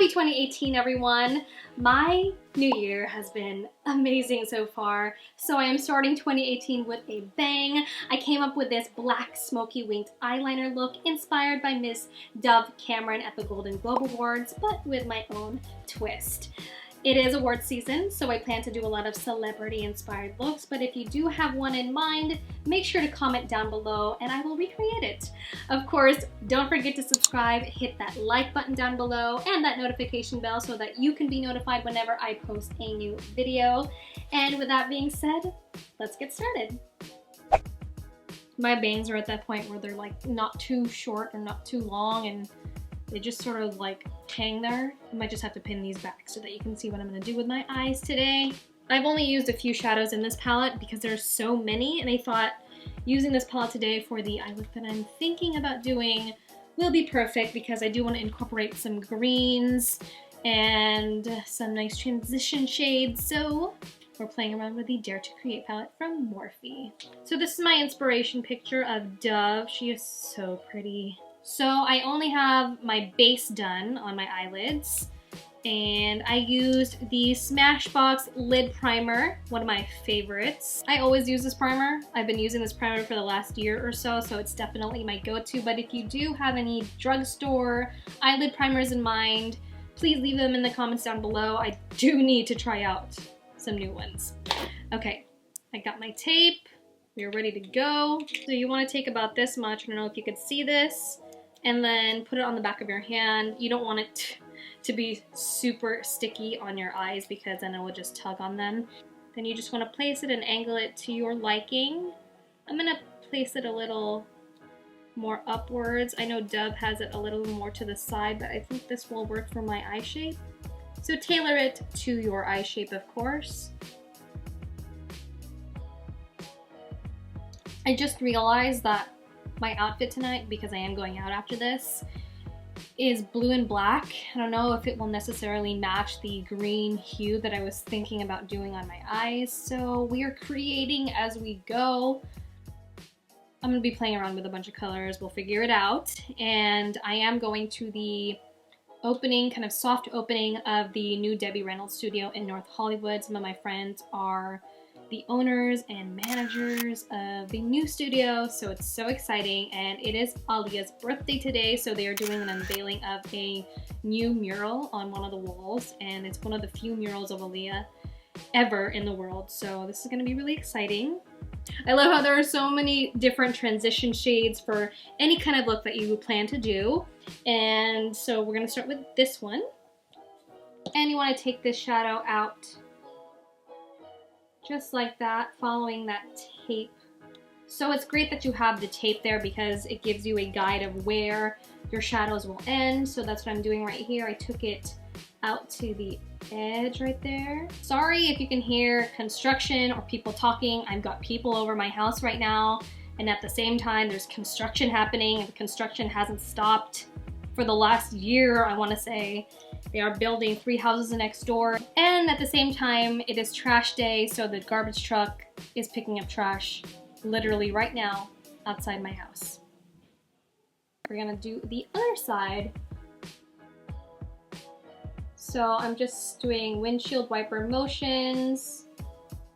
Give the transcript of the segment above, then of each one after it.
Happy 2018, everyone. My new year has been amazing so far, so I am starting 2018 with a bang. I came up with this black smoky winged eyeliner look inspired by Miss Dove Cameron at the Golden Globe Awards, but with my own twist. It is award season, so I plan to do a lot of celebrity-inspired looks, but if you do have one in mind, make sure to comment down below and I will recreate it. Of course, don't forget to subscribe, hit that like button down below, and that notification bell so that you can be notified whenever I post a new video. And with that being said, let's get started. My bangs are at that point where they're like not too short or not too long, and they just sort of like hang there. I might just have to pin these back so that you can see what I'm gonna do with my eyes today. I've only used a few shadows in this palette because there's so many, and I thought using this palette today for the eye look that I'm thinking about doing will be perfect because I do want to incorporate some greens and some nice transition shades. So we're playing around with the Dare to Create palette from Morphe. So this is my inspiration picture of Dove. She is so pretty. So I only have my base done on my eyelids, and I used the Smashbox lid primer, one of my favorites. I always use this primer. I've been using this primer for the last year or so, so it's definitely my go-to. But if you do have any drugstore eyelid primers in mind, please leave them in the comments down below. I do need to try out some new ones. Okay, I got my tape. We're ready to go. So you want to take about this much, I don't know if you could see this, and then put it on the back of your hand. You don't want it to be super sticky on your eyes because then it will just tug on them. Then you just want to place it and angle it to your liking. I'm gonna place it a little more upwards. I know Dove has it a little more to the side, but I think this will work for my eye shape. So tailor it to your eye shape, of course. I just realized that my outfit tonight, because I am going out after this, is blue and black. I don't know if it will necessarily match the green hue that I was thinking about doing on my eyes, so we are creating as we go. I'm gonna be playing around with a bunch of colors. We'll figure it out. And I am going to the opening, kind of soft opening of the new Debbie Reynolds studio in North Hollywood. Some of my friends are the owners and managers of the new studio, so it's so exciting. And it is Aaliyah's birthday today, so they are doing an unveiling of a new mural on one of the walls, and it's one of the few murals of Aaliyah ever in the world, so this is going to be really exciting. I love how there are so many different transition shades for any kind of look that you plan to do, and so we're going to start with this one. And you want to take this shadow out just like that, following that tape. So it's great that you have the tape there because it gives you a guide of where your shadows will end. So that's what I'm doing right here. I took it out to the edge right there. Sorry if you can hear construction or people talking. I've got people over my house right now, and at the same time there's construction happening, and the construction hasn't stopped for the last year, I want to say. They are building 3 houses next door, and at the same time it is trash day, so the garbage truck is picking up trash literally right now outside my house. We're gonna do the other side. So I'm just doing windshield wiper motions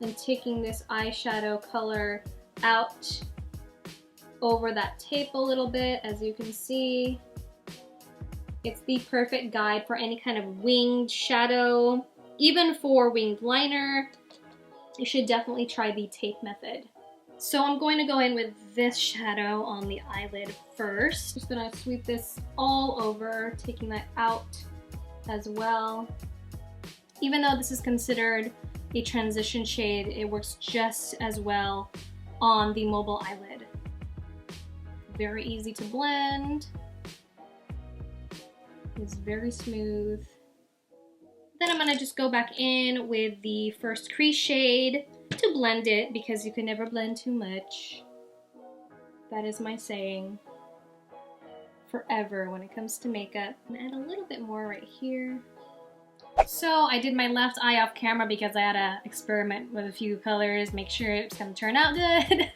and taking this eyeshadow color out over that tape a little bit. As you can see, it's the perfect guide for any kind of winged shadow. Even for winged liner, you should definitely try the tape method. So I'm going to go in with this shadow on the eyelid first. Just gonna sweep this all over, taking that out as well. Even though this is considered a transition shade, it works just as well on the mobile eyelid. Very easy to blend. It's very smooth. Then I'm gonna just go back in with the first crease shade to blend it, because you can never blend too much. That is my saying forever when it comes to makeup. And add a little bit more right here. So I did my left eye off camera because I had to experiment with a few colors, make sure it's gonna turn out good.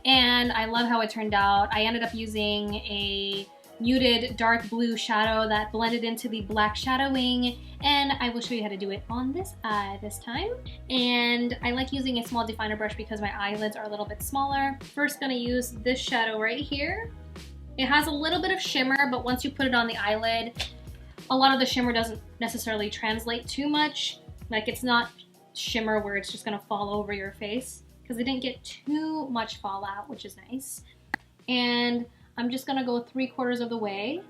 And I love how it turned out. I ended up using a muted dark blue shadow that blended into the black shadowing, and I will show you how to do it on this eye this time. And I like using a small definer brush because my eyelids are a little bit smaller. First gonna use this shadow right here. It has a little bit of shimmer, but once you put it on the eyelid, a lot of the shimmer doesn't necessarily translate too much. Like, it's not shimmer where it's just gonna fall over your face, because it didn't get too much fallout, which is nice. And I'm just gonna go 3/4 of the way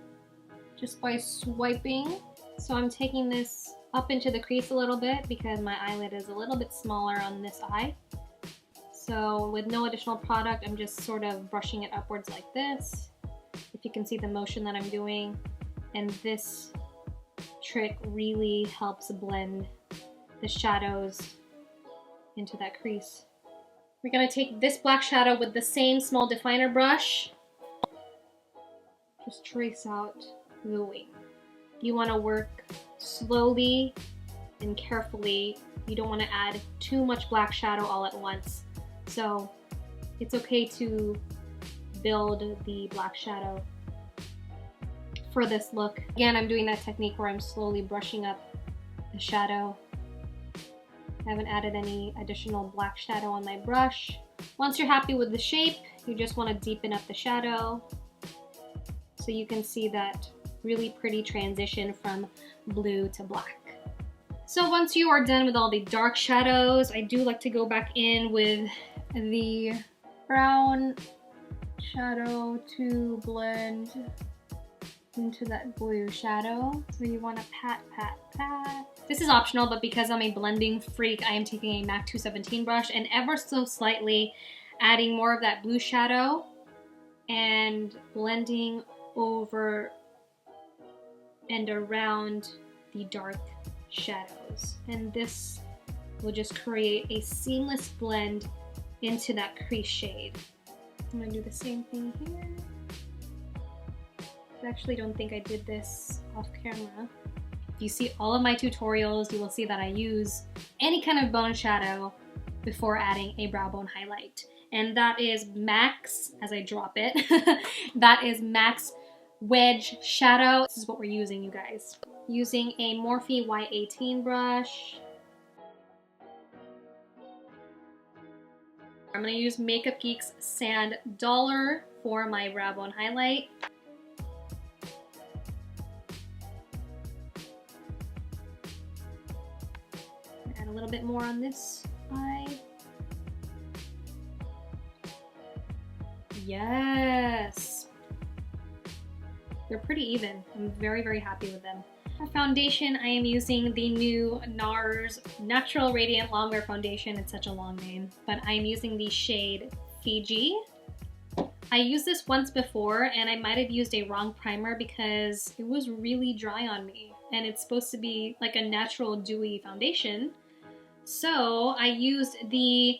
just by swiping. So I'm taking this up into the crease a little bit because my eyelid is a little bit smaller on this eye. So with no additional product, I'm just sort of brushing it upwards like this. If you can see the motion that I'm doing. And this trick really helps blend the shadows into that crease. We're gonna take this black shadow with the same small definer brush. Just trace out the wing. You wanna work slowly and carefully. You don't wanna add too much black shadow all at once. So it's okay to build the black shadow for this look. Again, I'm doing that technique where I'm slowly brushing up the shadow. I haven't added any additional black shadow on my brush. Once you're happy with the shape, you just want to deepen up the shadow so you can see that really pretty transition from blue to black. So once you are done with all the dark shadows, I do like to go back in with the brown shadow to blend into that blue shadow. So you want to pat, pat, pat. This is optional, but because I'm a blending freak, I am taking a MAC 217 brush and ever so slightly adding more of that blue shadow and blending over and around the dark shadows. And this will just create a seamless blend into that crease shade. I'm gonna do the same thing here. I actually don't think I did this off camera. If you see all of my tutorials, you will see that I use any kind of bone shadow before adding a brow bone highlight. And that is MAC's, as I drop it, that is MAC's Wedge shadow. This is what we're using, you guys. Using a Morphe Y18 brush. I'm gonna use Makeup Geek's Sand Dollar for my brow bone highlight. Add a little bit more on this eye. Yes! They're pretty even. I'm very, very happy with them. For foundation, I am using the new Nars Natural Radiant Longwear Foundation. It's such a long name, but I am using the shade Fiji. I used this once before and I might have used a wrong primer because it was really dry on me and it's supposed to be like a natural dewy foundation. So I used the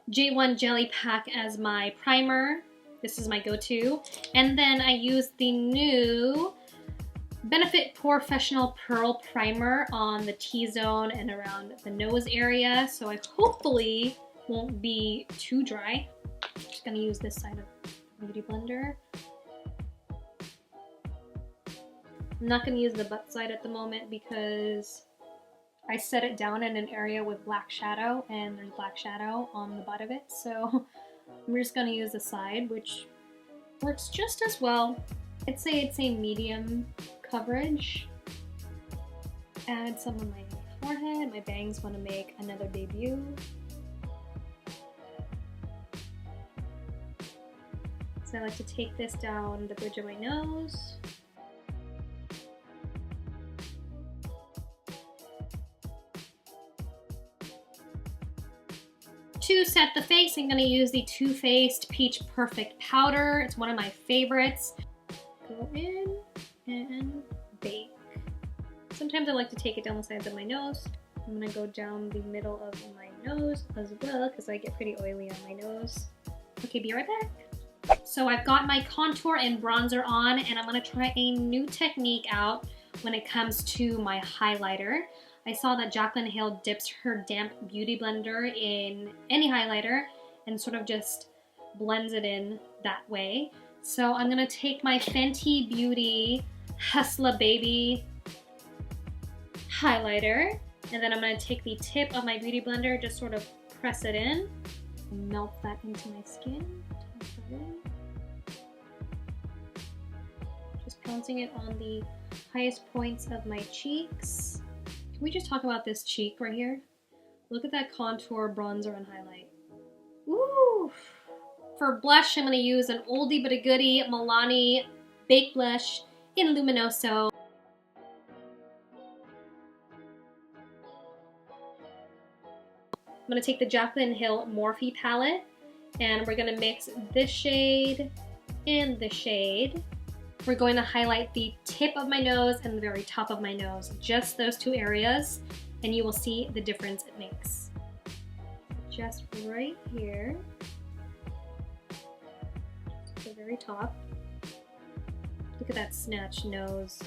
J.One Jelly Pack as my primer. This is my go-to. And then I used the new Benefit Porefessional Pearl Primer on the T-zone and around the nose area. So I hopefully won't be too dry. I'm just gonna use this side of the Beauty Blender. I'm not gonna use the butt side at the moment because I set it down in an area with black shadow and there's black shadow on the butt of it. So I'm just gonna use the side, which works just as well. I'd say it's a medium coverage. Add some on my forehead. My bangs want to make another debut. So I like to take this down the bridge of my nose. To set the face, I'm going to use the Too Faced Peach Perfect Powder. It's one of my favorites. Go in and bake. Sometimes I like to take it down the sides of my nose. I'm going to go down the middle of my nose as well because I get pretty oily on my nose. Okay, be right back. So I've got my contour and bronzer on and I'm going to try a new technique out when it comes to my highlighter. I saw that Jaclyn Hill dips her damp beauty blender in any highlighter and sort of just blends it in that way. So I'm gonna take my Fenty Beauty Hustla Baby highlighter, and then I'm gonna take the tip of my beauty blender, just sort of press it in, melt that into my skin. Just pouncing it on the highest points of my cheeks. Can we just talk about this cheek right here? Look at that contour, bronzer, and highlight. Woo! For blush, I'm going to use an oldie but a goodie Milani Baked Blush in Luminoso. I'm going to take the Jaclyn Hill Morphe palette, and we're going to mix this shade and this shade. We're going to highlight the tip of my nose and the very top of my nose, just those two areas, and you will see the difference it makes. Just right here, the very top. Look at that snatched nose.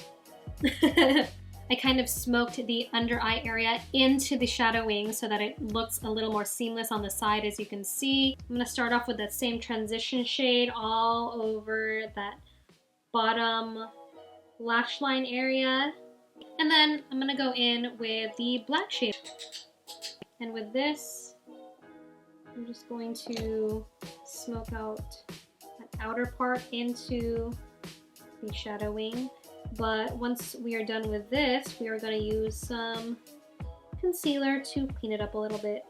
I kind of smoked the under eye area into the shadowing so that it looks a little more seamless on the side, as you can see. I'm going to start off with that same transition shade all over that bottom lash line area. And then I'm going to go in with the black shade. And with this, I'm just going to smoke out that outer part into the shadowing. But once we are done with this, we are going to use some concealer to clean it up a little bit.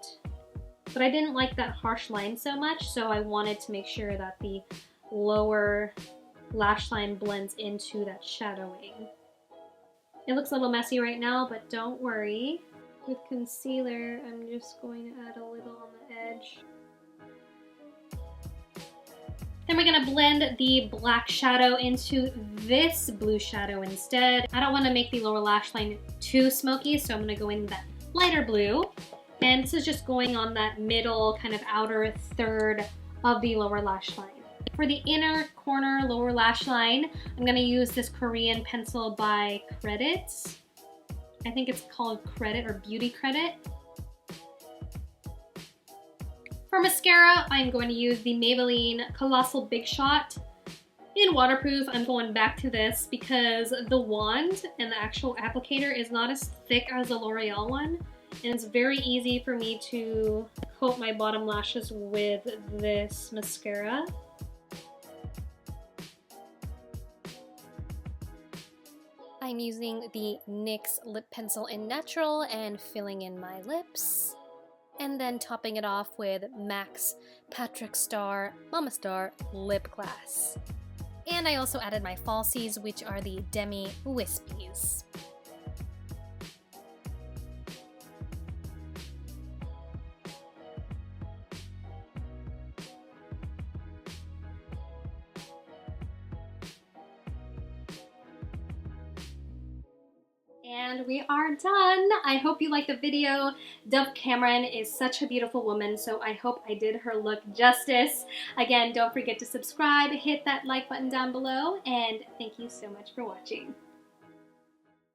But I didn't like that harsh line so much, so I wanted to make sure that the lower lash line blends into that shadowing. It looks a little messy right now, but don't worry. With concealer, I'm just going to add a little on the edge. Then we're gonna blend the black shadow into this blue shadow instead. I don't wanna make the lower lash line too smoky, so I'm gonna go in with that lighter blue. And this is just going on that middle kind of outer third of the lower lash line. For the inner corner lower lash line, I'm gonna use this Korean pencil by Credit. I think it's called Credit or Beauty Credit. For mascara, I'm going to use the Maybelline Colossal Big Shot. In waterproof, I'm going back to this because the wand and the actual applicator is not as thick as the L'Oreal one. And it's very easy for me to coat my bottom lashes with this mascara. I'm using the NYX lip pencil in Natural and filling in my lips. And then topping it off with MAC's Patrickstarrr Mama Star Lip Glass. And I also added my falsies, which are the Demi Wispies. And we are done. I hope you liked the video. Dove Cameron is such a beautiful woman, so I hope I did her look justice. Again, don't forget to subscribe, hit that like button down below, and thank you so much for watching.